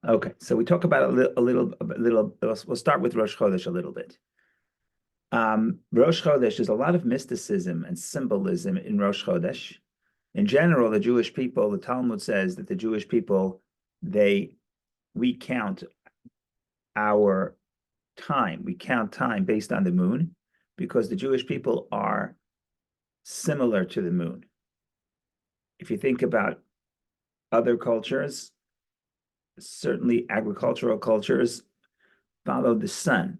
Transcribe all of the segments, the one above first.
Okay, so we talk about a little. We'll start with Rosh Chodesh a little bit. Rosh Chodesh, there's a lot of mysticism and symbolism in Rosh Chodesh. In general, the Jewish people, the Talmud says that the Jewish people, we count our time. We count time based on the moon because the Jewish people are similar to the moon. If you think about other cultures, certainly agricultural cultures follow the sun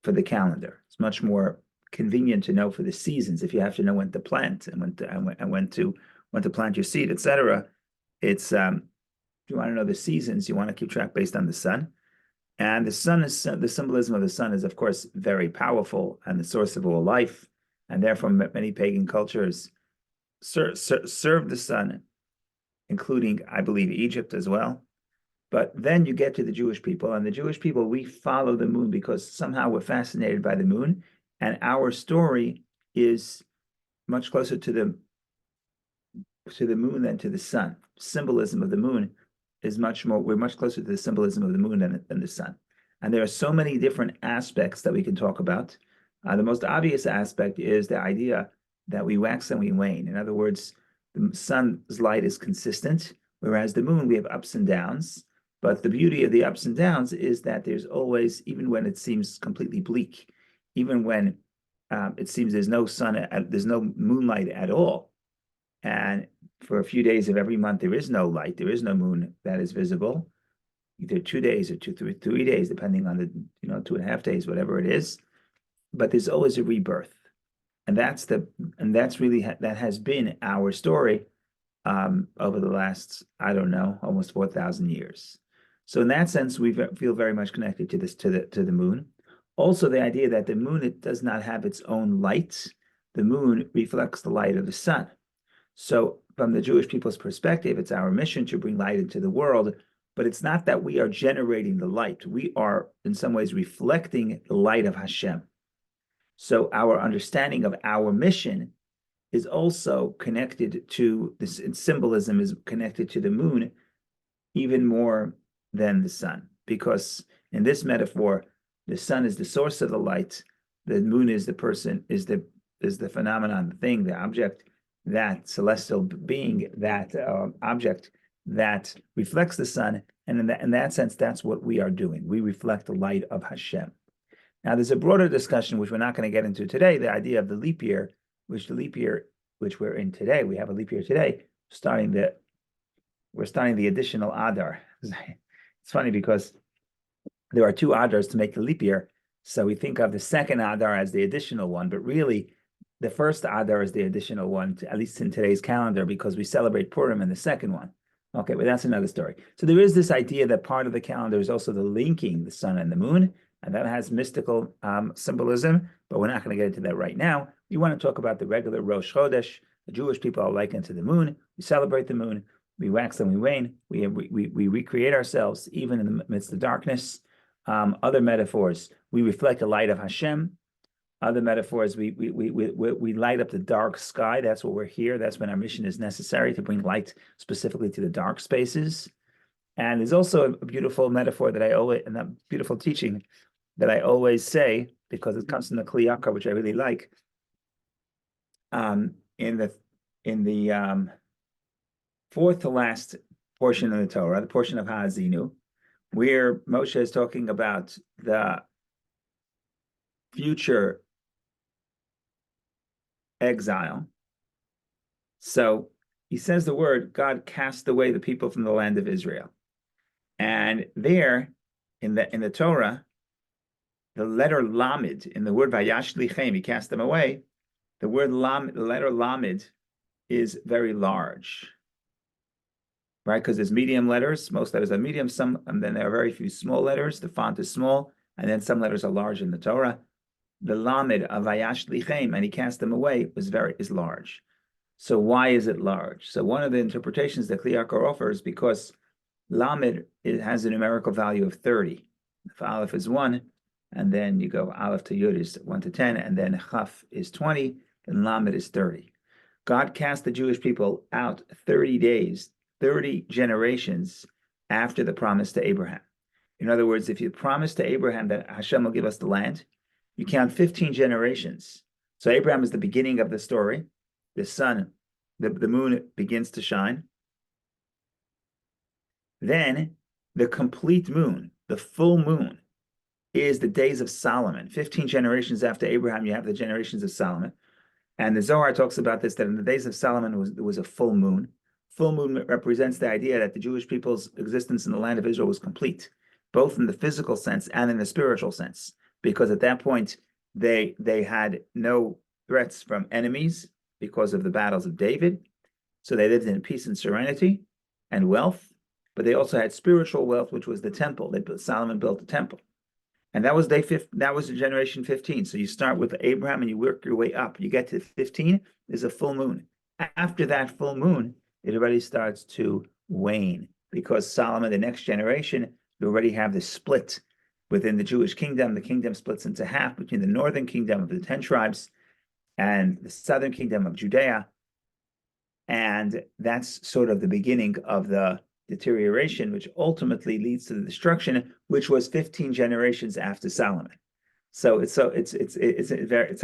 for the calendar. It's much more convenient to know for the seasons if you have to know when to plant and when to plant your seed, etc. It's if you want to know the seasons, you want to keep track based on the sun. And the sun is the symbolism of the sun is, of course, very powerful and the source of all life. And therefore, many pagan cultures serve the sun, including, I believe, Egypt as well. But then you get to the Jewish people, and the Jewish people, we follow the moon because somehow we're fascinated by the moon, and our story is much closer to the moon than to the sun. Symbolism of the moon is we're much closer to the symbolism of the moon than the sun. And there are so many different aspects that we can talk about. The most obvious aspect is the idea that we wax and we wane. In other words, the sun's light is consistent, whereas the moon, we have ups and downs. But the beauty of the ups and downs is that there's always, even when it seems completely bleak, even when it seems there's no sun, there's no moonlight at all, and for a few days of every month there is no light, there is no moon that is visible, either 2 days or 3 days, depending on the 2.5 days, whatever it is. But there's always a rebirth, and that's really that has been our story over the last, I don't know, almost 4,000 years. So in that sense, we feel very much connected to the moon. Also, the idea that the moon, it does not have its own light. The moon reflects the light of the sun. So from the Jewish people's perspective, it's our mission to bring light into the world, but it's not that we are generating the light. We are in some ways reflecting the light of Hashem. So our understanding of our mission is also connected to this, symbolism is connected to the moon even more than the sun, because in this metaphor, the sun is the source of the light, the moon is the person, is the phenomenon, the thing, the object, that celestial being, that object that reflects the sun, and in that sense, that's what we are doing. We reflect the light of Hashem. Now, there's a broader discussion, which we're not going to get into today, the idea of the leap year, which we're in today. We have a leap year today, we're starting the additional Adar. It's funny because there are two Adars to make the leap year. So we think of the second Adar as the additional one, but really the first Adar is the additional one, at least in today's calendar, because we celebrate Purim in the second one. Okay, but that's another story. So there is this idea that part of the calendar is also the linking the sun and the moon, and that has mystical symbolism, but we're not going to get into that right now. We want to talk about the regular Rosh Chodesh. The Jewish people are likened to the moon. We celebrate the moon. We wax and we wane. We recreate ourselves even in the midst of darkness. Other metaphors, we reflect the light of Hashem. Other metaphors, we light up the dark sky. That's what we're here. That's when our mission is necessary, to bring light specifically to the dark spaces. And there's also a beautiful metaphor that and that beautiful teaching that I always say, because it comes from the Kli Yakar, which I really like. In the fourth to last portion of the Torah, the portion of Ha'azinu, where Moshe is talking about the future exile. So he says the word, God cast away the people from the land of Israel. And there, in the Torah, the letter Lamed, in the word Vayashlichem, he cast them away, the letter Lamed is very large, right? Because there's medium letters, most letters are medium, and then there are very few small letters, the font is small, and then some letters are large in the Torah. The Lamed of Vayashlichem, and he cast them away, is large. So why is it large? So one of the interpretations that Kli Yakar offers, because Lamed, it has a numerical value of 30. If Aleph is 1, and then you go Aleph to Yud is 1 to 10, and then Chaf is 20, and Lamed is 30. God cast the Jewish people out 30 days, 30 generations, after the promise to Abraham. In other words, if you promise to Abraham that Hashem will give us the land, you count 15 generations. So Abraham is the beginning of the story. The sun, the moon begins to shine. Then the complete moon, the full moon, is the days of Solomon. 15 generations after Abraham, you have the generations of Solomon. And the Zohar talks about this, that in the days of Solomon there was a full moon. Full moon represents the idea that the Jewish people's existence in the land of Israel was complete, both in the physical sense and in the spiritual sense, because at that point they had no threats from enemies because of the battles of David. So they lived in peace and serenity and wealth, but they also had spiritual wealth, which was the temple. Solomon built the temple. And that was generation 15. So you start with Abraham and you work your way up. You get to 15, there's a full moon. After that full moon, it already starts to wane, because Solomon, the next generation, you already have this split within the Jewish kingdom. The kingdom splits into half between the northern kingdom of the 10 tribes and the southern kingdom of Judea. And that's sort of the beginning of the deterioration, which ultimately leads to the destruction, which was 15 generations after Solomon. So it's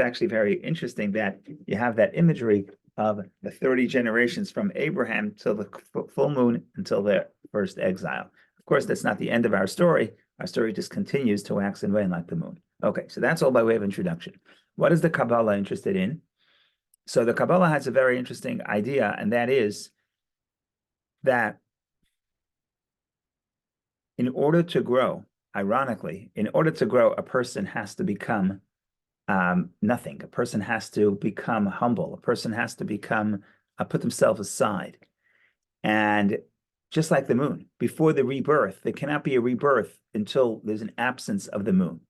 actually very interesting that you have that imagery of the 30 generations from Abraham till the full moon until their first exile. Of course, that's not the end of our story. Our story just continues to wax and wane like the moon. Okay, so that's all by way of introduction. What is the Kabbalah interested in? So the Kabbalah has a very interesting idea, and that is that in order to grow, ironically, in order to grow, a person has to become nothing. A person has to become humble. A person has to become, put themselves aside. And just like the moon, before the rebirth, there cannot be a rebirth until there's an absence of the moon.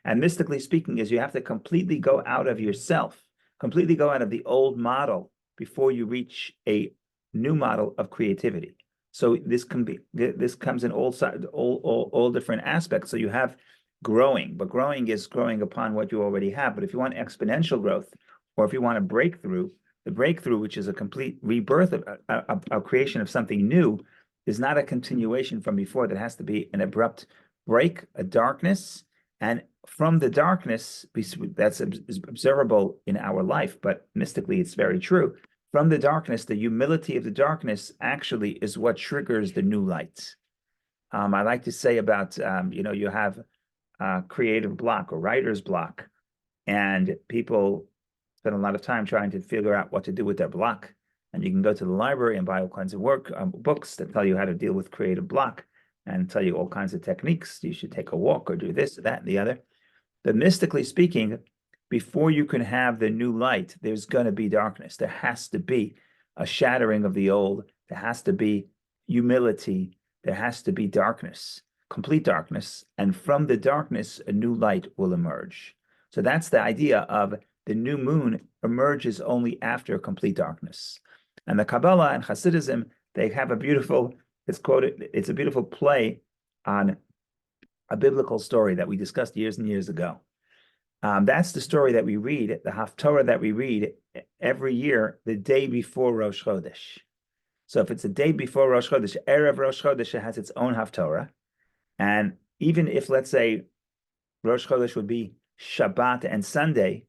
And mystically speaking, is you have to completely go out of yourself, completely go out of the old model before you reach a new model of creativity. So this comes in all different aspects. So you have growing, but growing is growing upon what you already have. But if you want exponential growth, or if you want a breakthrough, the breakthrough, which is a complete rebirth of a creation of something new, is not a continuation from before. That has to be an abrupt break, a darkness, and from the darkness, that's observable in our life, but mystically it's very true. From the darkness, the humility of the darkness actually is what triggers the new light. I like to say about, you have creative block or writer's block, and people spend a lot of time trying to figure out what to do with their block. And you can go to the library and buy all kinds of books that tell you how to deal with creative block and tell you all kinds of techniques. You should take a walk or do this, or that, and the other. But mystically speaking, before you can have the new light, there's going to be darkness. There has to be a shattering of the old. There has to be humility. There has to be darkness, complete darkness. And from the darkness, a new light will emerge. So that's the idea of the new moon emerges only after complete darkness. And the Kabbalah and Hasidism, they have a beautiful, it's a beautiful play on a biblical story that we discussed years and years ago. That's the story that we read, the Haftorah that we read every year, the day before Rosh Chodesh. So if it's a day before Rosh Chodesh, Erev Rosh Chodesh has its own Haftorah. And even if, let's say, Rosh Chodesh would be Shabbat and Sunday,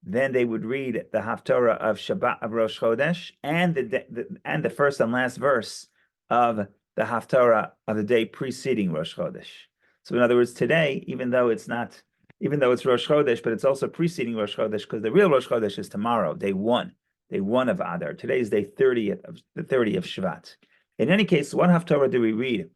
then they would read the Haftorah of Shabbat of Rosh Chodesh and the first and last verse of the Haftorah of the day preceding Rosh Chodesh. So in other words, today, even though it's Rosh Chodesh, but it's also preceding Rosh Chodesh, because the real Rosh Chodesh is tomorrow, day one of Adar. Today is day 30 of Shvat. In any case, what Haftorah do we read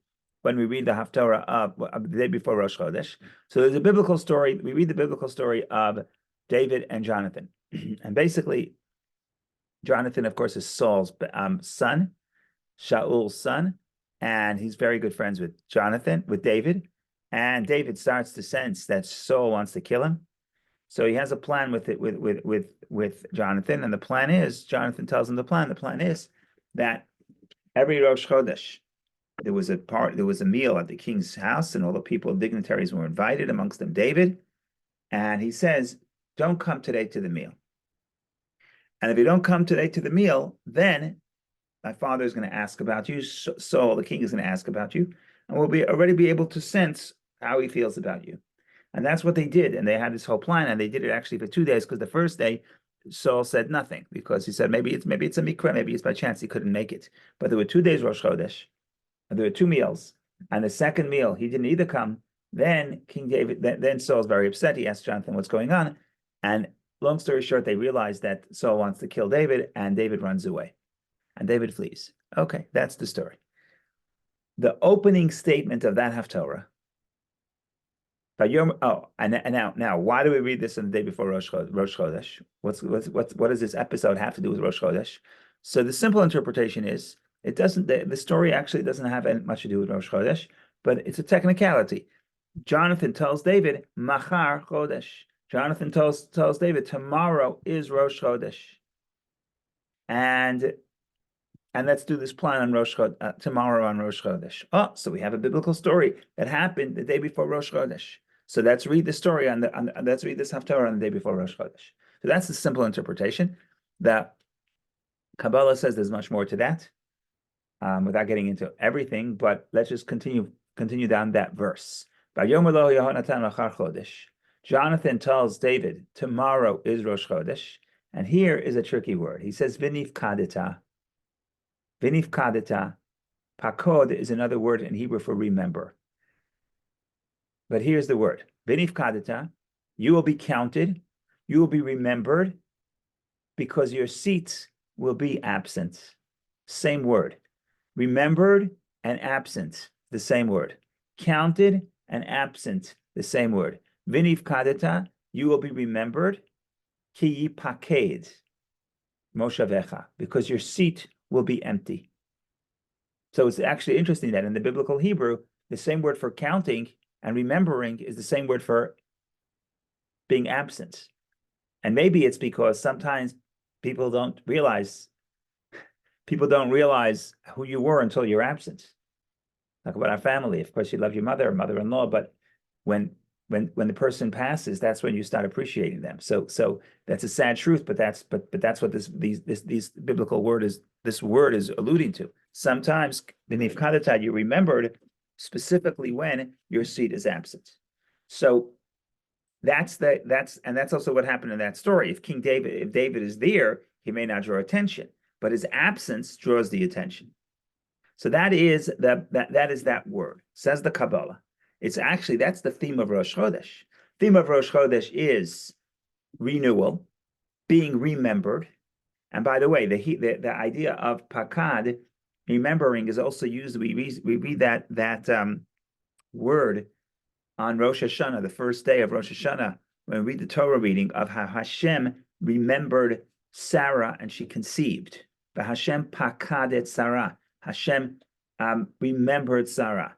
when we read the Haftorah of the day before Rosh Chodesh? So there's a biblical story. We read the biblical story of David and Jonathan. And basically, Jonathan, of course, is Saul's son, Shaul's son, and he's very good friends with David. And David starts to sense that Saul wants to kill him. So he has a plan with Jonathan. And the plan is, Jonathan tells him the plan. The plan is that every Rosh Chodesh, there was a meal at the king's house, and all the dignitaries were invited, amongst them David. And he says, don't come today to the meal. And if you don't come today to the meal, then my father is going to ask about you. Saul, the king, is going to ask about you, and we'll already be able to sense how he feels about you. And that's what they did. And they had this whole plan, and they did it actually for 2 days, because the first day Saul said nothing, because he said maybe it's a mikra, maybe it's by chance he couldn't make it. But there were 2 days Rosh Chodesh, and there were 2 meals, and the second meal he didn't either come. Then King David, then Saul's very upset. He asked Jonathan what's going on, and long story short, they realize that Saul wants to kill David, and David runs away, and David flees. Okay, that's the story. The opening statement of that Haftorah. Now, why do we read this on the day before Rosh Chodesh? What does this episode have to do with Rosh Chodesh? So the simple interpretation is it doesn't. The story actually doesn't have much to do with Rosh Chodesh, but it's a technicality. Jonathan tells David, Machar Chodesh. Jonathan tells David, tomorrow is Rosh Chodesh, and let's do this plan on Rosh Chodesh, tomorrow on Rosh Chodesh. Oh, so we have a biblical story that happened the day before Rosh Chodesh. So let's read the story let's read this Haftarah on the day before Rosh Chodesh. So that's the simple interpretation. The Kabbalah says there's much more to that, without getting into everything. But let's just continue down that verse. Jonathan tells David, tomorrow is Rosh Chodesh, and here is a tricky word. He says vinifkadeta. Vinifkadeta. Pakod is another word in Hebrew for remember. But here's the word. Vinifkadeta. You will be counted. You will be remembered, because your seats will be absent. Same word. Remembered and absent, the same word. Counted and absent, the same word. Vinifkadeta. You will be remembered. Ki yipaked moshavecha, because your seat will be empty. So it's actually interesting that in the biblical Hebrew, the same word for counting and remembering is the same word for being absent. And maybe it's because sometimes people don't realize who you were until you're absent. Talk about our family. Of course, you love your mother or mother-in-law, but when the person passes, that's when you start appreciating them. So that's a sad truth, but that's what this biblical word is. This word is alluding to. Sometimes the nifkadata, you remembered specifically when your seat is absent. So that's also what happened in that story. If David is there, he may not draw attention, but his absence draws the attention. So that is that word. Says the Kabbalah. It's actually, that's the theme of Rosh Chodesh. Theme of Rosh Chodesh is renewal, being remembered. And by the way, the idea of pakad, remembering, is also used. We read that word on Rosh Hashanah, the first day of Rosh Hashanah, when we read the Torah reading of how Hashem remembered Sarah and she conceived. But Hashem pakadet Sarah. Hashem remembered Sarah.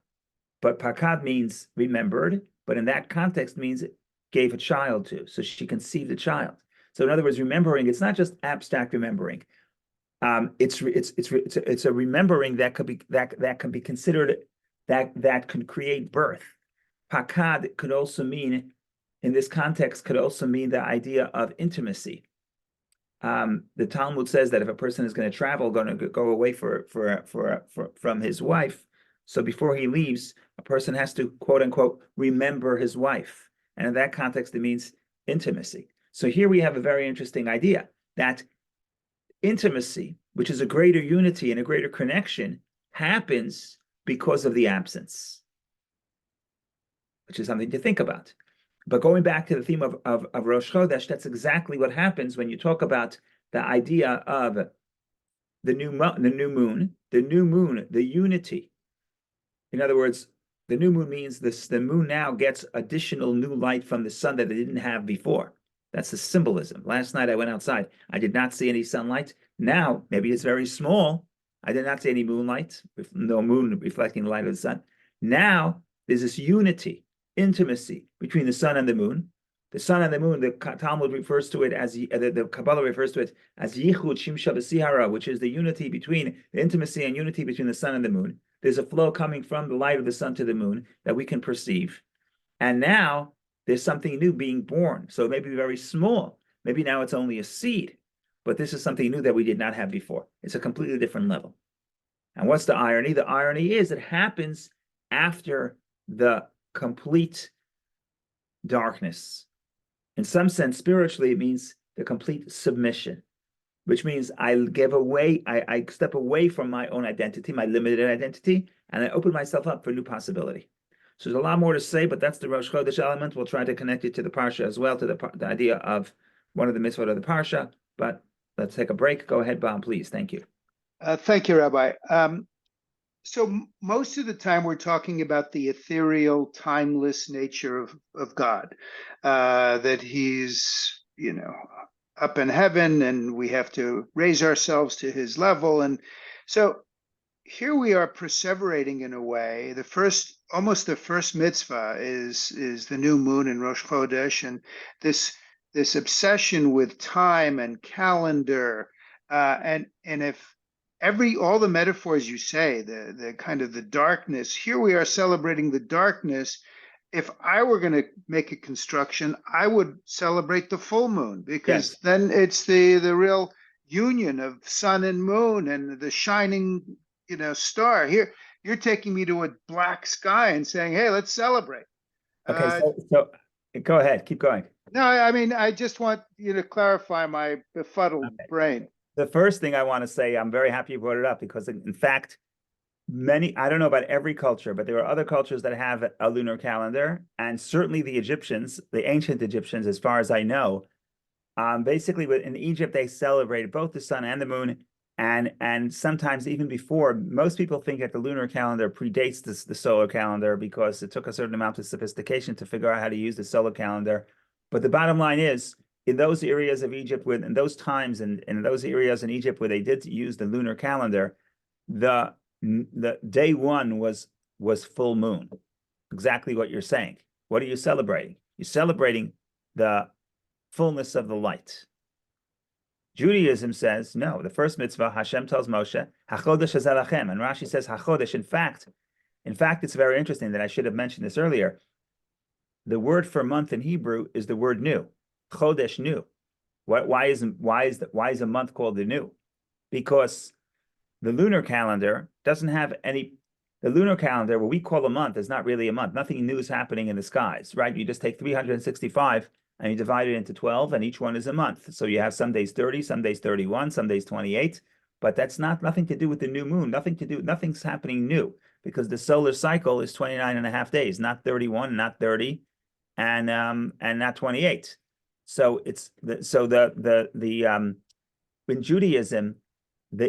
But pakad means remembered, but in that context means gave a child to. So she conceived a child. So in other words, remembering, it's not just abstract remembering. It's a remembering that can be considered that can create birth. Pakad could also mean, in this context, could also mean the idea of intimacy. The Talmud says that if a person is going to travel, going to go away from his wife, so before he leaves, a person has to, quote unquote, remember his wife. And in that context, it means intimacy. So here we have a very interesting idea that intimacy, which is a greater unity and a greater connection, happens because of the absence, which is something to think about. But going back to the theme of Rosh Chodesh, that's exactly what happens when you talk about the idea of the new moon, the unity. In other words, the new moon means the moon now gets additional new light from the sun that it didn't have before. That's the symbolism. Last night I went outside. I did not see any sunlight. Now, maybe it's very small. I did not see any moonlight, with no moon reflecting the light of the sun. Now, there's this unity, intimacy between the sun and the moon. The sun and the moon, the Talmud refers to it as, the Kabbalah refers to it as Yichud Shimsha V'Sihara, which is the unity between, the intimacy and unity between the sun and the moon. There's a flow coming from the light of the sun to the moon that we can perceive. And now there's something new being born. So it may be very small. Maybe now it's only a seed. but this is something new that we did not have before. It's a completely different level. And what's the irony? The irony is it happens after the complete darkness. In some sense, spiritually, it means the complete submission, which means I give away, I step away from my own identity, my limited identity, and I open myself up for new possibility. So there's a lot more to say, but that's the Rosh Chodesh element. We'll try to connect it to the Parsha as well, to the idea of one of the mitzvot of the Parsha. But let's take a break. Go ahead, Bob, please. Thank you. Thank you, Rabbi. So most of the time we're talking about the ethereal, timeless nature of God, that he's, up in heaven and we have to raise ourselves to his level. And so here we are perseverating in a way. Almost the first mitzvah is the new moon in Rosh Chodesh, and this obsession with time and calendar, and if all the metaphors you say, the kind of the darkness, here we are celebrating the darkness. If I were going to make a construction, I would celebrate the full moon, because then it's the real union of sun and moon and the shining, star. Here, you're taking me to a black sky and saying, hey, let's celebrate. Okay, so go ahead, keep going. No, I mean, I just want you to clarify my befuddled brain. The first thing I want to say, I'm very happy you brought it up, because in fact, I don't know about every culture, but there are other cultures that have a lunar calendar, and certainly the Egyptians, the ancient Egyptians, as far as I know, basically in Egypt, they celebrated both the sun and the moon, and sometimes even before. Most people think that the lunar calendar predates the solar calendar, because it took a certain amount of sophistication to figure out how to use the solar calendar. But the bottom line is, in those areas of Egypt, in those times, and in those areas in Egypt where they did use the lunar calendar, the day one was full moon. Exactly what you're saying. What are you celebrating? You're celebrating the fullness of the light. Judaism says, no, the first mitzvah, Hashem tells Moshe, HaChodesh hazeh lachem, and Rashi says HaChodesh. In fact, it's very interesting that I should have mentioned this earlier. The word for month in Hebrew is the word new. Chodesh, new. Why is a month called the new? Because the lunar calendar doesn't have any. The lunar calendar, what we call a month, is not really a month. Nothing new is happening in the skies, right? You just take 365 and you divide it into 12, and each one is a month. So you have some days 30, some days 31, some days 28. But that's nothing to do with the new moon. Nothing's happening new, because the solar cycle is 29 and a half days, not 31, not 30, and not 28. So in Judaism,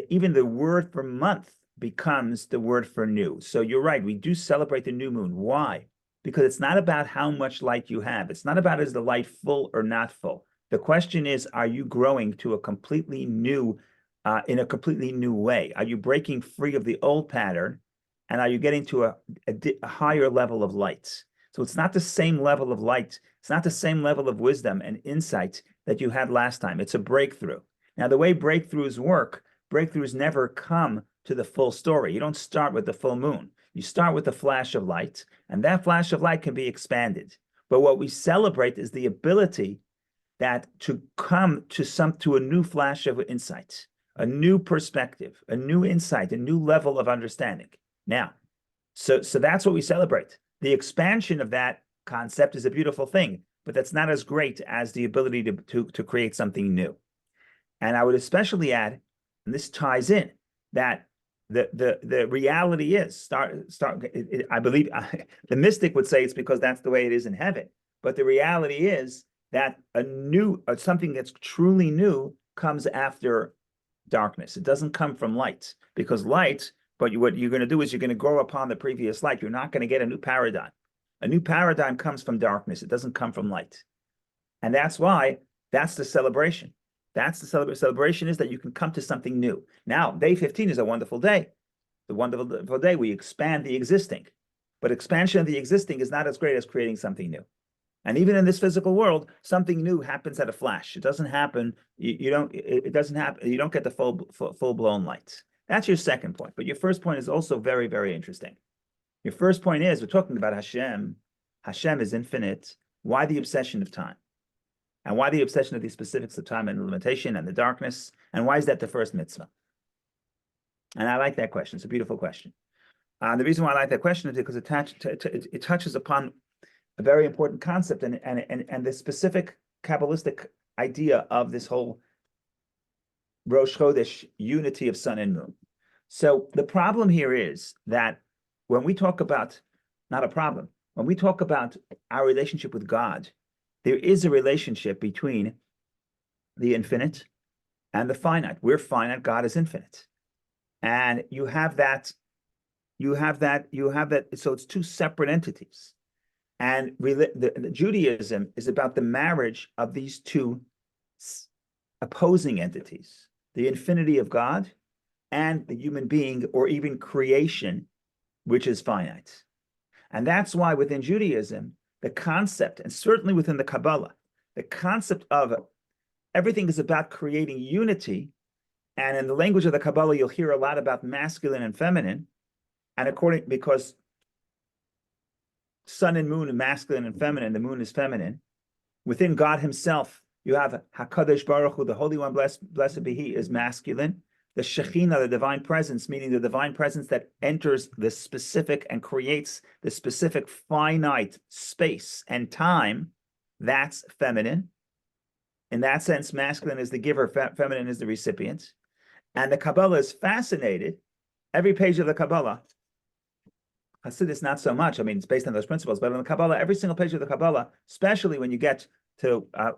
even the word for month becomes the word for new. So you're right, we do celebrate the new moon. Why? Because it's not about how much light you have. It's not about, is the light full or not full. The question is, are you growing to a completely new, in a completely new way? Are you breaking free of the old pattern, and are you getting to a higher level of light? So it's not the same level of light. It's not the same level of wisdom and insight that you had last time. It's a breakthrough. Now, the way breakthroughs work, breakthroughs never come to the full story. You don't start with the full moon. You start with a flash of light, and that flash of light can be expanded. But what we celebrate is the ability that to come to a new flash of insight, a new perspective, a new insight, a new level of understanding. Now, so that's what we celebrate. The expansion of that concept is a beautiful thing, but that's not as great as the ability to create something new. And I would especially add, and this ties in, that the reality is, I believe the mystic would say it's because that's the way it is in heaven. But the reality is that something that's truly new comes after darkness. It doesn't come from light, because light, but what you're going to do is you're going to grow upon the previous light. You're not going to get a new paradigm. A new paradigm comes from darkness. It doesn't come from light. And that's why that's the celebration. That's the celebration, is that you can come to something new. Now, day 15 is a wonderful day. The wonderful day, we expand the existing. But expansion of the existing is not as great as creating something new. And even in this physical world, something new happens at a flash. It doesn't happen. It doesn't happen. You don't get the full-blown light. That's your second point. But your first point is also very, very interesting. Your first point is, we're talking about Hashem. Hashem is infinite. Why the obsession of time? And why the obsession of these specifics of time and limitation and the darkness? And why is that the first mitzvah? And I like that question. It's a beautiful question. The reason why I like that question is because it touches upon a very important concept and the specific Kabbalistic idea of this whole Rosh Chodesh unity of sun and moon. So the problem here is that when we talk about, not a problem, when we talk about our relationship with God, there is a relationship between the infinite and the finite. We're finite, God is infinite. And you have that, so it's two separate entities. And the Judaism is about the marriage of these two opposing entities, the infinity of God and the human being, or even creation, which is finite. And that's why within Judaism, the concept, and certainly within the Kabbalah, the concept of everything is about creating unity. And in the language of the Kabbalah, you'll hear a lot about masculine and feminine. And because sun and moon are masculine and feminine, the moon is feminine. Within God himself, you have HaKadosh Baruch Hu, the Holy One, blessed be He, is masculine. The Shekhinah, the divine presence, meaning the divine presence that enters the specific and creates the specific finite space and time, that's feminine. In that sense, masculine is the giver, feminine is the recipient. And the Kabbalah is fascinated. Every page of the Kabbalah, Hasidus not so much. I mean, it's based on those principles, but in the Kabbalah, every single page of the Kabbalah, especially when you get to the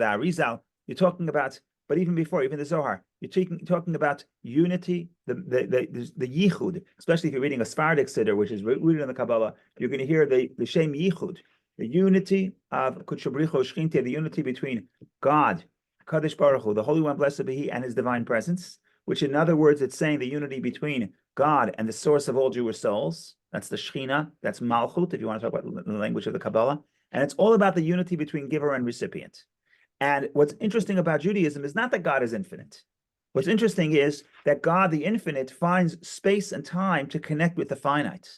Arizal, you're talking about. But even before, even the Zohar, you're talking about unity, the yichud. Especially if you're reading a Sephardic Siddur, which is rooted in the Kabbalah, you're going to hear the shem yichud, the unity of Kutshabricho Shchinti, the unity between God, Kadosh Baruch Hu, the Holy One, blessed be He, and His divine presence. Which, in other words, it's saying the unity between God and the source of all Jewish souls. That's the Shekhinah. That's Malchut, if you want to talk about the language of the Kabbalah. And it's all about the unity between giver and recipient. And what's interesting about Judaism is not that God is infinite. What's interesting is that God, the infinite, finds space and time to connect with the finite.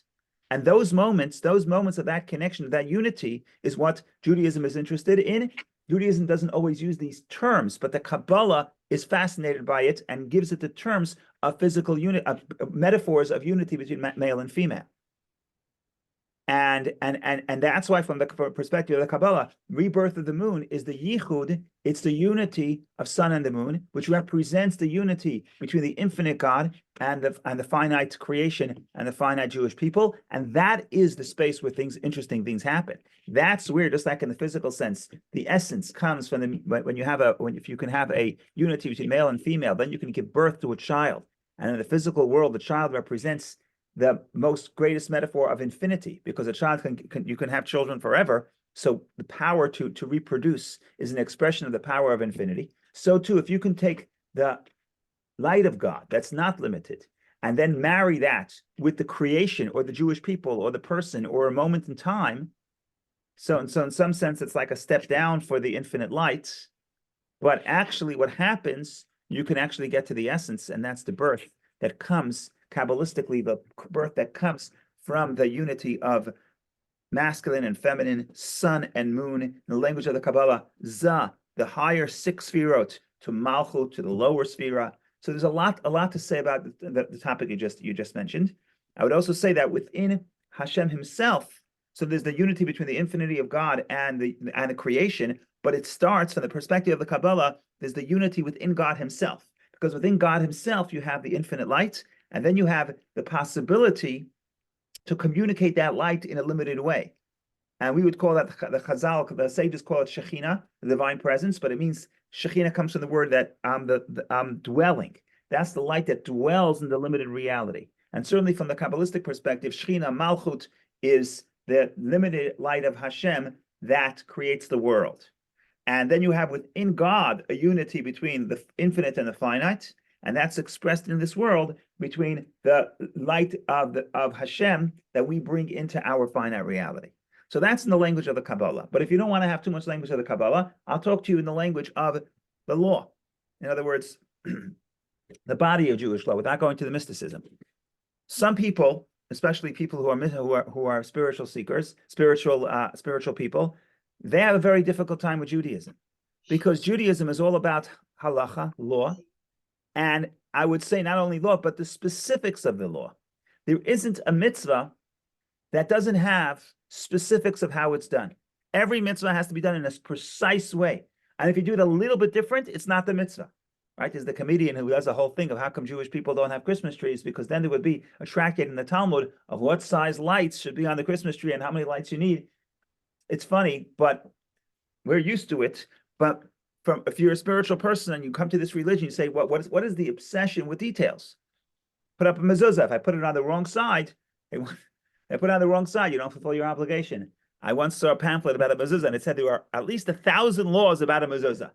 And those moments of that connection, that unity, is what Judaism is interested in. Judaism doesn't always use these terms, but the Kabbalah is fascinated by it and gives it the terms of physical unit, of metaphors of unity between male and female. And that's why, from the perspective of the Kabbalah, rebirth of the moon is the yichud. It's the unity of sun and the moon, which represents the unity between the infinite God and the finite creation and the finite Jewish people. And that is the space where interesting things happen. That's where, just like in the physical sense, the essence comes from if you can have a unity between male and female, then you can give birth to a child. And in the physical world, the child represents the most greatest metaphor of infinity, because a child you can have children forever. So the power to reproduce is an expression of the power of infinity. So too, if you can take the light of God that's not limited and then marry that with the creation or the Jewish people or the person or a moment in time, so in some sense, it's like a step down for the infinite light. But actually what happens, you can actually get to the essence, and that's the birth that comes Kabbalistically, the birth that comes from the unity of masculine and feminine, sun and moon. In the language of the Kabbalah, Za, the higher six sfirot, to Malchut, to the lower sphira. So there's a lot to say about the topic you just mentioned. I would also say that within Hashem himself, so there's the unity between the infinity of God and the creation, but it starts from the perspective of the Kabbalah, there's the unity within God himself. Because within God himself, you have the infinite light, and then you have the possibility to communicate that light in a limited way. And we would call that, the Chazal, the sages call it Shekhinah, the divine presence, but it means Shekhinah comes from the word that dwelling. That's the light that dwells in the limited reality. And certainly from the Kabbalistic perspective, Shekhinah, Malchut, is the limited light of Hashem that creates the world. And then you have within God a unity between the infinite and the finite, and that's expressed in this world between the light of Hashem that we bring into our finite reality. So that's in the language of the Kabbalah. But if you don't want to have too much language of the Kabbalah, I'll talk to you in the language of the law. In other words, the body of Jewish law, without going to the mysticism. Some people, especially people who are spiritual seekers, spiritual people, they have a very difficult time with Judaism, because Judaism is all about halacha, law, and I would say not only law, but the specifics of the law. There isn't a mitzvah that doesn't have specifics of how it's done. Every mitzvah has to be done in a precise way. And if you do it a little bit different, it's not the mitzvah. Right? There's the comedian who does a whole thing of how come Jewish people don't have Christmas trees, because then there would be a tractate in the Talmud of what size lights should be on the Christmas tree and how many lights you need. It's funny, but we're used to it. But if you're a spiritual person and you come to this religion, you say, what is the obsession with details? Put up a mezuzah. If I put it on the wrong side, I put it on the wrong side, you don't fulfill your obligation. I once saw a pamphlet about a mezuzah, and it said there are at least 1,000 laws about a mezuzah.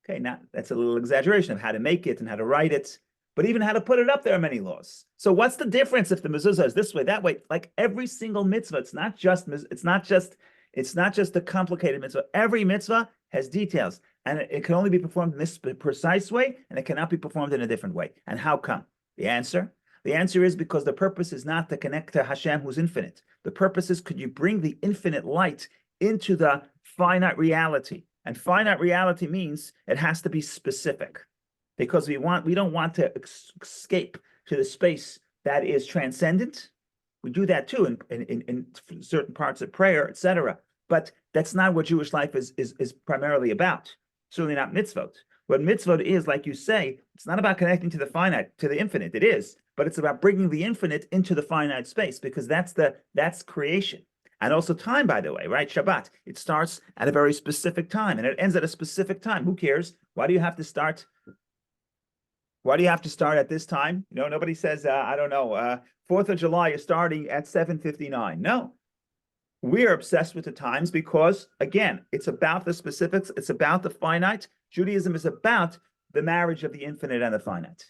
Okay, now that's a little exaggeration of how to make it and how to write it, but even how to put it up, there are many laws. So what's the difference if the mezuzah is this way, that way? Like every single mitzvah, it's not just a complicated mitzvah. Every mitzvah has details, and it can only be performed in this precise way, and it cannot be performed in a different way. And how come? The answer is because the purpose is not to connect to Hashem, who's infinite. The purpose is, could you bring the infinite light into the finite reality? And finite reality means it has to be specific, because we don't want to escape to the space that is transcendent. We do that too in certain parts of prayer, etc. But that's not what Jewish life is primarily about. Certainly not mitzvot. What mitzvot is, like you say, it's not about connecting to the finite, to the infinite. It is, but it's about bringing the infinite into the finite space, because that's creation. And also time, by the way, right? Shabbat, it starts at a very specific time and it ends at a specific time. Who cares? Why do you have to start at this time? You know, nobody says, 4th of July, you're starting at 7:59. No, we're obsessed with the times because, again, it's about the specifics. It's about the finite. Judaism is about the marriage of the infinite and the finite.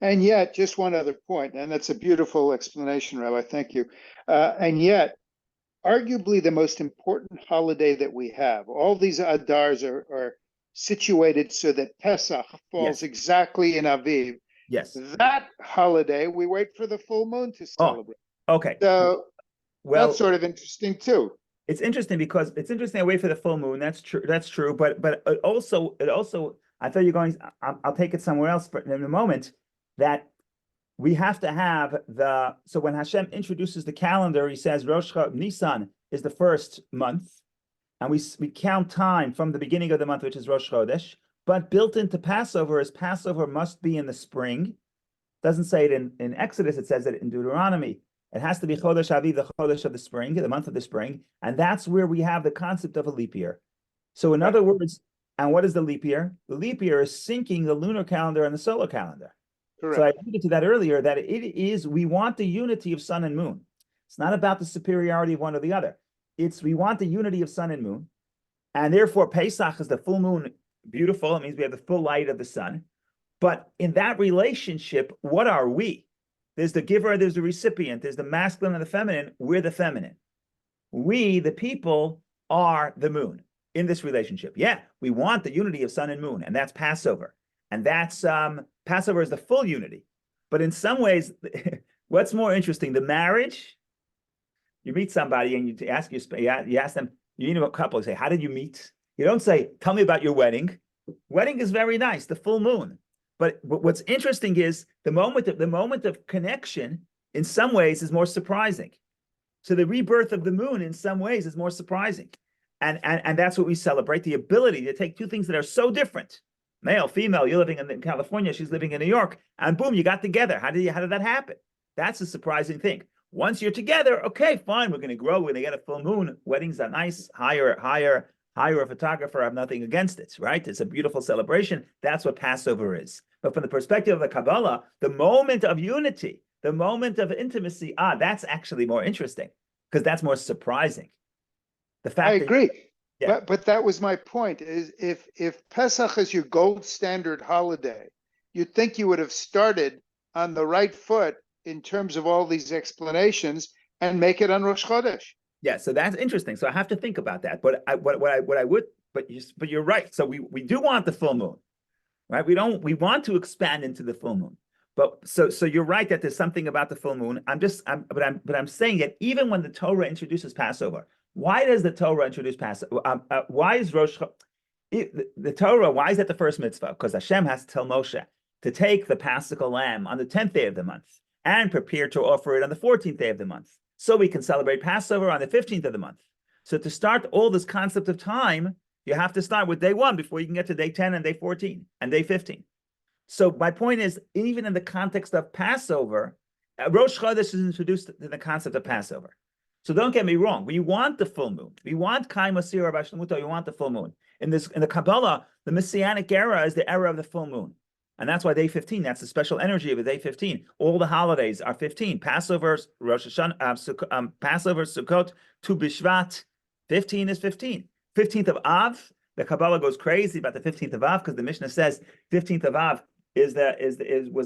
And yet, just one other point, and that's a beautiful explanation, Rabbi, thank you. And yet, arguably the most important holiday that we have, all these Adars are situated so that Pesach falls exactly in Aviv. Yes. That holiday, we wait for the full moon to celebrate. Okay. So that's sort of interesting too. It's interesting because it's interesting to wait for the full moon. That's true. But it also, I thought you're going, I'll take it somewhere else in a moment, that we have to have so when Hashem introduces the calendar, he says Rosh Nisan is the first month, and we count time from the beginning of the month, which is Rosh Chodesh, but built into Passover is Passover must be in the spring. It doesn't say it in Exodus, it says it in Deuteronomy. It has to be Chodesh Aviv, the Chodesh of the spring, the month of the spring, and that's where we have the concept of a leap year. So in other words, and what is the leap year? The leap year is syncing the lunar calendar and the solar calendar. Correct. So I alluded to that earlier, that we want the unity of sun and moon. It's not about the superiority of one or the other. We want the unity of sun and moon. And therefore, Pesach is the full moon. Beautiful. It means we have the full light of the sun. But in that relationship, what are we? There's the giver, there's the recipient, there's the masculine and the feminine. We're the feminine. We, the people, are the moon in this relationship. Yeah, we want the unity of sun and moon, and that's Passover. And that's Passover is the full unity. But in some ways, what's more interesting, the marriage? You meet somebody and you ask them, you meet a couple, you say, how did you meet? You don't say, tell me about your wedding. Wedding is very nice, the full moon. But what's interesting is the moment of connection, in some ways, is more surprising. So the rebirth of the moon, in some ways, is more surprising. And that's what we celebrate, the ability to take two things that are so different. Male, female, you're living in California, she's living in New York, and boom, you got together. How did that happen? That's a surprising thing. Once you're together, okay, fine, we're going to grow, we're going to get a full moon. Weddings are nice, hire a photographer, I have nothing against it, right? It's a beautiful celebration. That's what Passover is. But from the perspective of the Kabbalah, the moment of unity, the moment of intimacy, that's actually more interesting, because that's more surprising. The fact I agree. But that was my point, is if Pesach is your gold standard holiday, you'd think you would have started on the right foot in terms of all these explanations and make it on Rosh Chodesh. Yeah, so that's interesting. So I have to think about that. But you're right. So we do want the full moon, right? We want to expand into the full moon. But so you're right that there's something about the full moon. I'm saying that even when the Torah introduces Passover, Why does the Torah introduce Passover? Why is the Torah? Why is that the first mitzvah? Because Hashem has to tell Moshe to take the Paschal lamb on the 10th day of the month and prepare to offer it on the 14th day of the month, so we can celebrate Passover on the 15th of the month. So to start all this concept of time, you have to start with day 1 before you can get to day 10 and day 14 and day 15. So my point is, even in the context of Passover, Rosh Chodesh is introduced to the concept of Passover. So don't get me wrong. We want the full moon. We want Kai Masir Bashlemuto. We want the full moon. In the Kabbalah, the Messianic era is the era of the full moon. And that's why day 15, that's the special energy of day 15. All the holidays are 15. Passover, Rosh Hashanah, Passover, Sukkot, Tu B'Shvat. 15 is 15. 15th of Av, the Kabbalah goes crazy about the 15th of Av because the Mishnah says 15th of Av was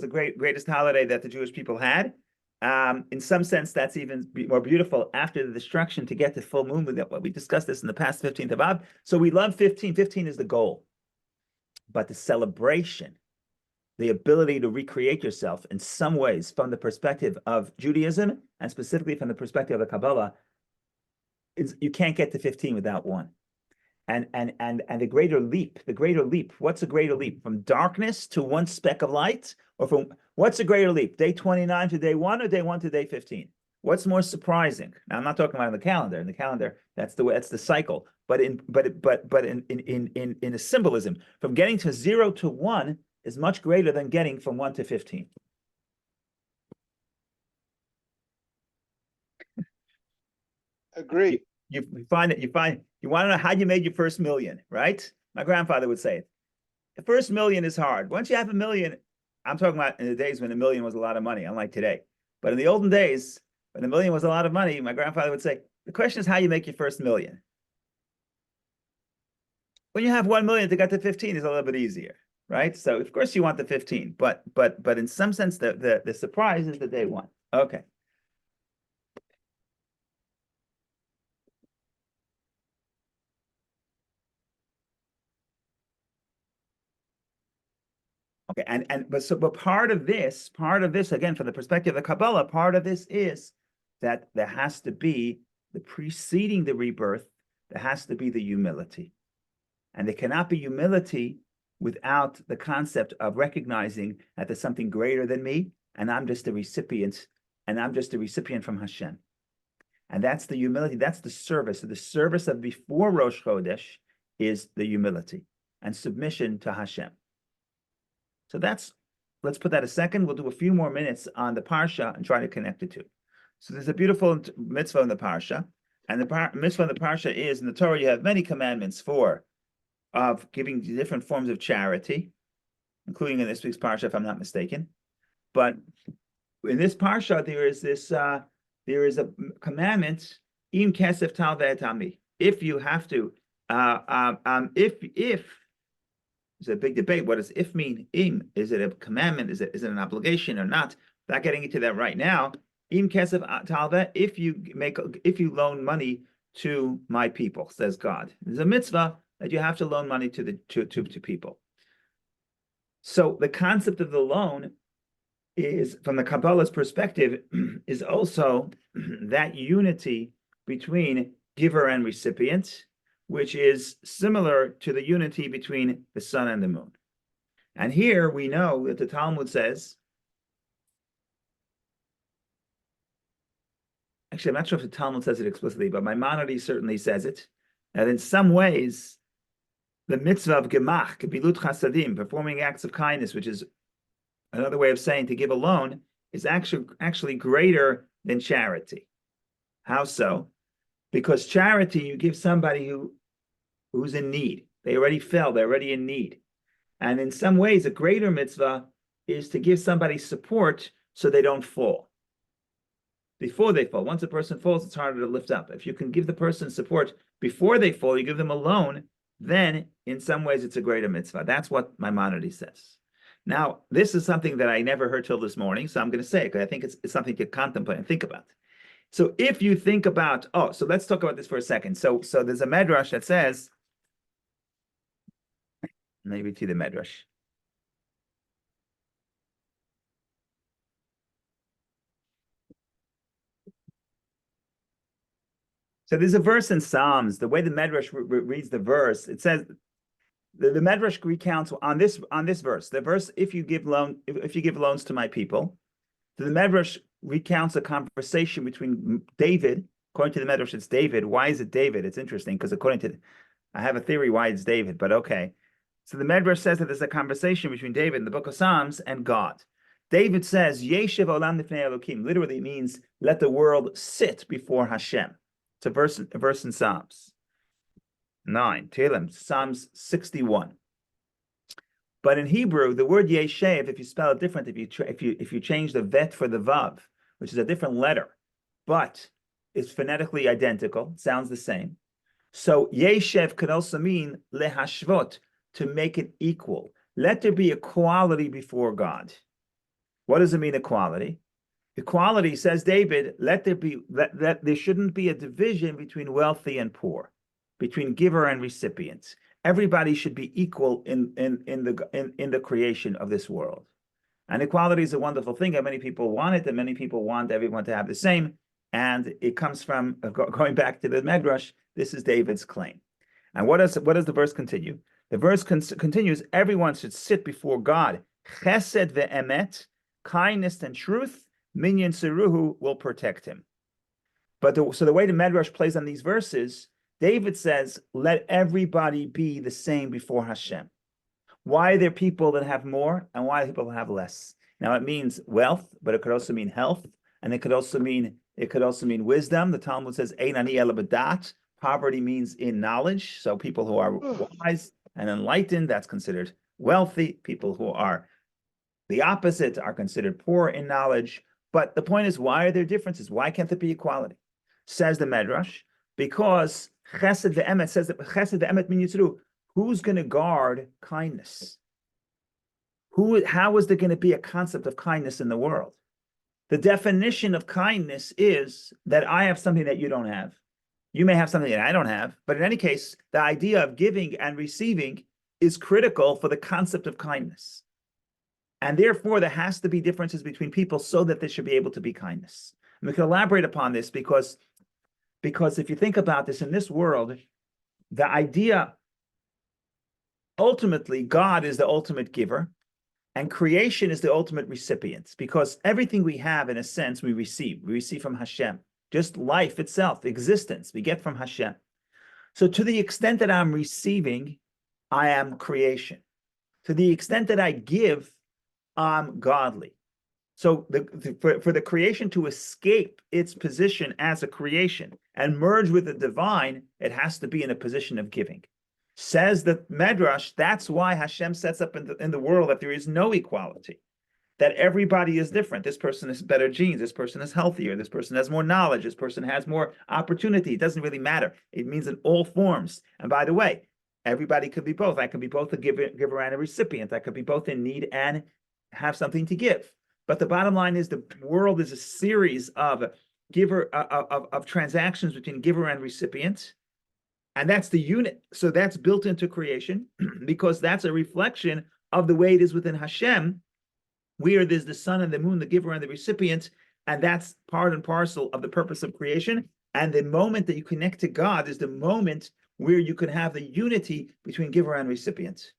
the greatest holiday that the Jewish people had. In some sense, that's even more beautiful after the destruction to get to full moon. We discussed this in the past, 15th of Av. So we love 15. 15 is the goal. But the celebration, the ability to recreate yourself in some ways from the perspective of Judaism and specifically from the perspective of the Kabbalah, you can't get to 15 without 1. And the greater leap, what's a greater leap? From darkness to 1 speck of light? Or from what's a greater leap? Day 29 to day 1 or day 1 to day 15? What's more surprising? Now I'm not talking about in the calendar. In the calendar, that's the cycle. But in a symbolism, from getting to 0 to 1 is much greater than getting from 1 to 15. Agree. You want to know how you made your first million, right? My grandfather would say it. The first million is hard. Once you have $1 million, I'm talking about in the days when $1 million was a lot of money, unlike today. But in the olden days, when $1 million was a lot of money, my grandfather would say, the question is how you make your first $1 million. When you have 1 million to get to 15 is a little bit easier, right? So of course you want the 15, but in some sense the surprise is the day 1. Okay. Okay, but part of this again, from the perspective of the Kabbalah, part of this is that there has to be the preceding the rebirth, there has to be the humility. And there cannot be humility without the concept of recognizing that there's something greater than me, and I'm just a recipient, from Hashem. And that's the humility, that's the service. So the service of before Rosh Chodesh is the humility and submission to Hashem. So let's put that a second. We'll do a few more minutes on the Parsha and try to connect the two. So there's a beautiful mitzvah in the Parsha. And the mitzvah in the Parsha is, in the Torah, you have many commandments of giving different forms of charity, including in this week's Parsha, if I'm not mistaken. But in this Parsha, there is a commandment, im kesef tal ve'etami. If you have to, if there's a big debate. What does if mean? Im, is it a commandment? Is it an obligation or not? Not getting into that right now. Im kesef talva, if you loan money to my people, says God. There's a mitzvah that you have to loan money to people. So the concept of the loan is, from the Kabbalah's perspective, is also that unity between giver and recipient, which is similar to the unity between the sun and the moon. And here we know that the Talmud says, actually, I'm not sure if the Talmud says it explicitly, but Maimonides certainly says it, that in some ways, the mitzvah of gemach, bilut chasadim, performing acts of kindness, which is another way of saying to give a loan, is actually greater than charity. How so? Because charity, you give somebody who's in need. They already fell, they're already in need. And in some ways, a greater mitzvah is to give somebody support so they don't fall. Before they fall. Once a person falls, it's harder to lift up. If you can give the person support before they fall, you give them a loan, then in some ways it's a greater mitzvah. That's what Maimonides says. Now, this is something that I never heard till this morning, so I'm going to say it because I think it's something to contemplate and think about. So if you think about, so let's talk about this for a second. So there's a medrash that says, maybe to the medrash. So there's a verse in Psalms. The way the Medrash reads the verse, it says the Medrash recounts on this verse. The verse, if you give loans to my people, the Medrash recounts a conversation between David. According to the Medrash, it's David. Why is it David? It's interesting because I have a theory why it's David, but okay. So the Medrash says that there's a conversation between David in the book of Psalms and God. David says, Yeshiv olam lifnei Elokim, literally means let the world sit before Hashem. It's a verse in Psalms 9, Tehillim, Psalms 61. But in Hebrew, the word Yeshev, if you spell it different, if you change the vet for the vav, which is a different letter, but it's phonetically identical, sounds the same. So Yeshev could also mean lehashvot, to make it equal. Let there be equality before God. What does it mean, equality? Equality, says David, let there shouldn't be a division between wealthy and poor, between giver and recipient. Everybody should be equal in the creation of this world. And equality is a wonderful thing, and many people want it, and many people want everyone to have the same. And it comes from, going back to the Medrash, this is David's claim. And what does the verse continue? The verse continues, everyone should sit before God. Chesed ve'emet, kindness and truth, minyan seruhu, will protect him. So the way the Medrash plays on these verses, David says, let everybody be the same before Hashem. Why are there people that have more and why are there people that have less? Now it means wealth, but it could also mean health, and it could also mean wisdom. The Talmud says, Ein ani ela b'dat. Poverty means in knowledge. So people who are wise and enlightened, that's considered wealthy. People who are the opposite are considered poor in knowledge. But the point is, why are there differences? Why can't there be equality? Says the Medrash, because chesed ve'emet says that chesed ve'emet min yitzru. Who's going to guard kindness? How is there going to be a concept of kindness in the world? The definition of kindness is that I have something that you don't have. You may have something that I don't have, but in any case, the idea of giving and receiving is critical for the concept of kindness. And therefore, there has to be differences between people so that there should be able to be kindness. And we can elaborate upon this because if you think about this, in this world, the idea, ultimately, God is the ultimate giver, and creation is the ultimate recipient, because everything we have, in a sense, we receive. We receive from Hashem. Just life itself, existence, we get from Hashem. So to the extent that I'm receiving, I am creation. To the extent that I give, I'm godly. So for the creation to escape its position as a creation and merge with the divine, it has to be in a position of giving. Says the Medrash, that's why Hashem sets up in the world that there is no equality, that everybody is different. This person has better genes, this person is healthier, this person has more knowledge, this person has more opportunity. It doesn't really matter. It means in all forms. And by the way, everybody could be both. I could be both a giver and a recipient. I could be both in need and have something to give. But the bottom line is the world is a series of transactions between giver and recipient. And that's the unit. So that's built into creation because that's a reflection of the way it is within Hashem, where there's the sun and the moon, the giver and the recipient, and that's part and parcel of the purpose of creation. And the moment that you connect to God is the moment where you can have the unity between giver and recipient,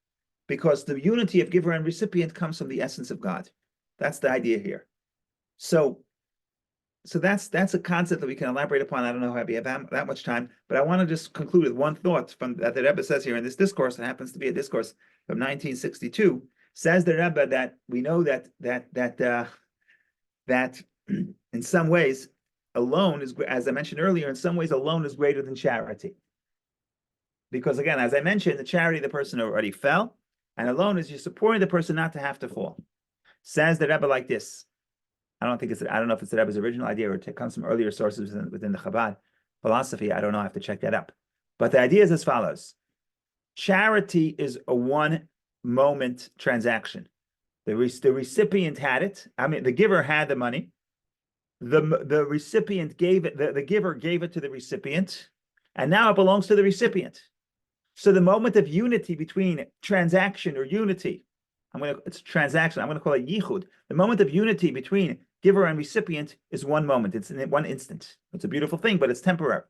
because the unity of giver and recipient comes from the essence of God. That's the idea here. So that's a concept that we can elaborate upon. I don't know if we have that much time, but I want to just conclude with one thought from that the Rebbe says here in this discourse. It happens to be a discourse from 1962. Says the Rebbe that we know that in some ways alone is, as I mentioned earlier, in some ways alone is greater than charity. Because again, as I mentioned, the charity, the person already fell, and alone is you're supporting the person not to have to fall. Says the Rebbe like this. I don't know if it's the Rebbe's original idea or it comes from earlier sources within the Chabad philosophy. I don't know. I have to check that up. But the idea is as follows. Charity is a one-moment transaction. The recipient had it. I mean, the giver had the money. The recipient gave it. The giver gave it to the recipient, and now it belongs to the recipient. So the moment of unity between transaction or unity, it's transaction. I'm going to call it yichud. The moment of unity between giver and recipient is one moment. It's in one instant. It's a beautiful thing, but it's temporary.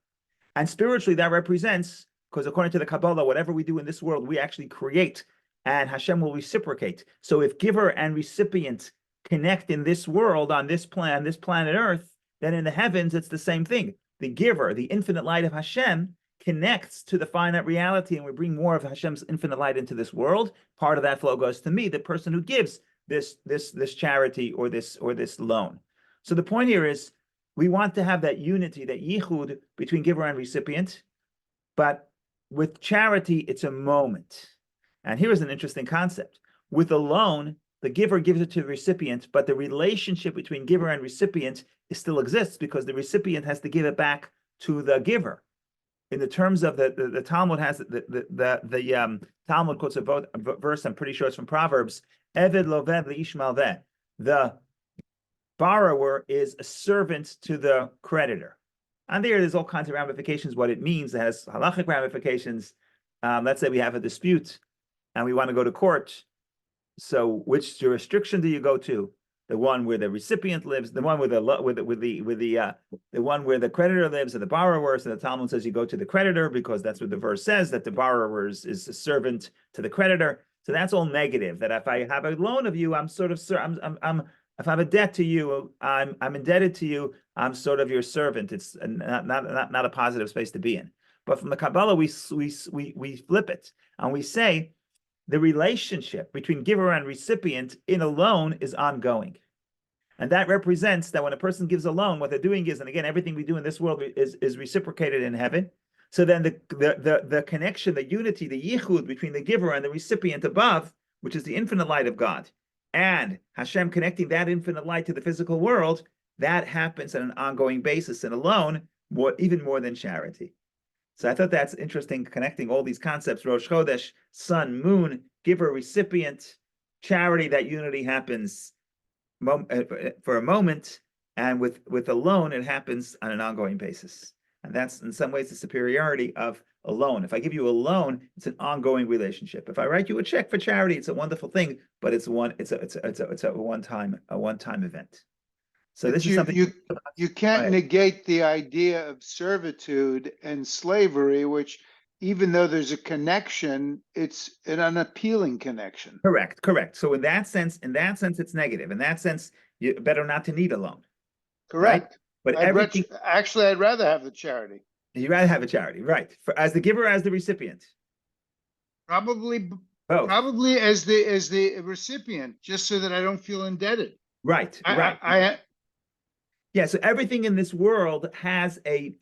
And spiritually, that represents, because according to the Kabbalah, whatever we do in this world, we actually create, and Hashem will reciprocate. So if giver and recipient connect in this world, on this planet Earth, then in the heavens, it's the same thing. The giver, the infinite light of Hashem, connects to the finite reality, and we bring more of Hashem's infinite light into this world. Part of that flow goes to me, the person who gives this charity or this loan. So the point here is we want to have that unity, that yichud between giver and recipient, but with charity, it's a moment. And here is an interesting concept. With a loan, the giver gives it to the recipient, but the relationship between giver and recipient still exists because the recipient has to give it back to the giver. In the terms of the Talmud has the Talmud quotes a verse, I'm pretty sure it's from Proverbs, Eved loved leish malveh. The borrower is a servant to the creditor. And there's all kinds of ramifications, what it means. It has halachic ramifications. Let's say we have a dispute and we want to go to court. So which jurisdiction do you go to? The one where the recipient lives, the one with the one where the creditor lives, or the borrower. So the Talmud says you go to the creditor because that's what the verse says, that the borrower is a servant to the creditor. So that's all negative. That if I have a loan of you, I'm sort of if I have a debt to you, I'm indebted to you. I'm sort of your servant. It's not a positive space to be in. But from the Kabbalah, we flip it and we say the relationship between giver and recipient in a loan is ongoing. And that represents that when a person gives a loan, what they're doing is, and again, everything we do in this world is reciprocated in heaven. So then the connection, the unity, the yichud between the giver and the recipient above, which is the infinite light of God, and Hashem connecting that infinite light to the physical world, that happens on an ongoing basis in a loan, even more than charity. So I thought that's interesting, connecting all these concepts, Rosh Chodesh, sun, moon, giver, recipient, charity, that unity happens for a moment, and with a loan, it happens on an ongoing basis. And that's in some ways the superiority of a loan. If I give you a loan, it's an ongoing relationship. If I write you a check for charity, it's a wonderful thing, but it's a one-time event. So this is something you can't negate the idea of servitude and slavery, which even though there's a connection, it's an unappealing connection. Correct. So in that sense, it's negative. In that sense, you better not to need a loan. Correct. Right? But I'd rather have the charity. You'd rather have a charity, right? As the giver, or as the recipient? Probably both. Probably as the recipient, just so that I don't feel indebted. Right. Yeah. So everything in this world has this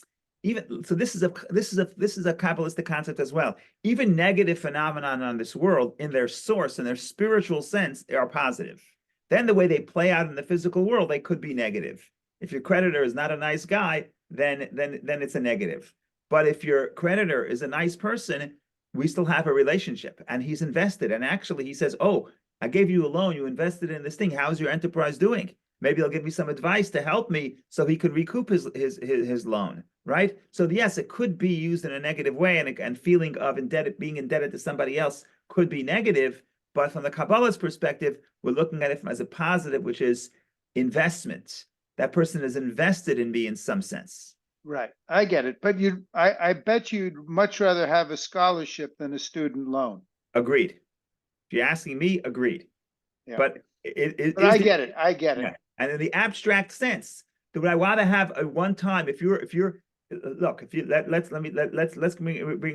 is a Kabbalistic concept as well. Even negative phenomenon on this world, in their source, in their spiritual sense, they are positive. Then the way they play out in the physical world, they could be negative. If your creditor is not a nice guy, then it's a negative. But if your creditor is a nice person, we still have a relationship, and he's invested. And actually, he says, "Oh, I gave you a loan. You invested in this thing. How's your enterprise doing? Maybe he'll give me some advice to help me so he could recoup his loan." Right? So yes, it could be used in a negative way, and feeling of being indebted to somebody else could be negative. But from the Kabbalah's perspective, we're looking at it as a positive, which is investment. That person is invested in me in some sense. Right, I get it. But I bet you'd much rather have a scholarship than a student loan. Agreed. If you're asking me, agreed. Yeah. But I get it. Yeah. And in the abstract sense, would I want to have a one time? Let's bring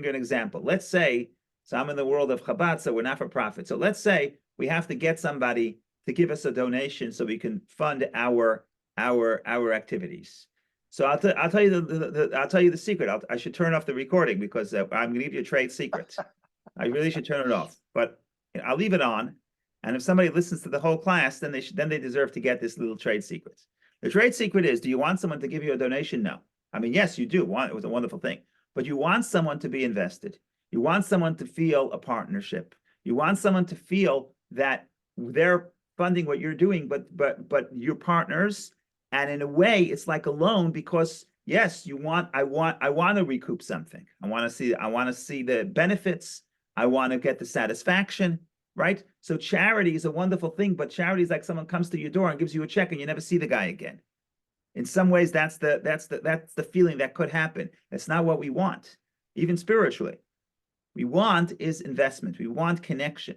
you an example. Let's say, so I'm in the world of Chabad, so we're not for profit. So let's say we have to get somebody to give us a donation so we can fund our activities. So I'll tell you the secret. I should turn off the recording because I'm going to give you a trade secret. I really should turn it off, but I'll leave it on. And if somebody listens to the whole class, then they deserve to get this little trade secret. The trade secret is: do you want someone to give you a donation? No. I mean, yes, you do. It was a wonderful thing, but you want someone to be invested. You want someone to feel a partnership. You want someone to feel that they're funding what you're doing, but you're partners. And in a way, it's like a loan because yes, I want to recoup something. I want to see the benefits. I want to get the satisfaction, right? So charity is a wonderful thing, but charity is like someone comes to your door and gives you a check and you never see the guy again. In some ways, that's the feeling that could happen. That's not what we want, even spiritually. We want is investment. We want connection.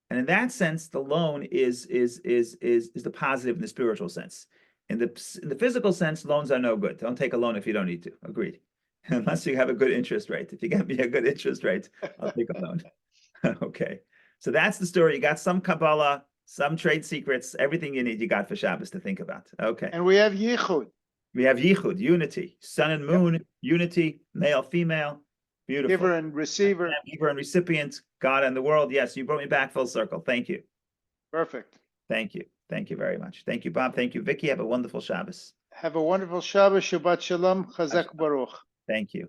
And in that sense, the loan is the positive in the spiritual sense. In the physical sense, loans are no good. Don't take a loan if you don't need to. Agreed. Unless you have a good interest rate. If you get me a good interest rate, I'll take a loan. Okay. So that's the story. You got some Kabbalah, some trade secrets, everything you need you got for Shabbos to think about. Okay. And we have yichud. We have yichud, unity, sun and moon, unity, male, female. Beautiful. Giver and receiver. Giver and recipient, God and the world. Yes, you brought me back full circle. Thank you. Perfect. Thank you. Thank you very much. Thank you, Bob. Thank you, Vicky. Have a wonderful Shabbos. Have a wonderful Shabbos. Shabbat Shalom. Chazak Baruch. Thank you.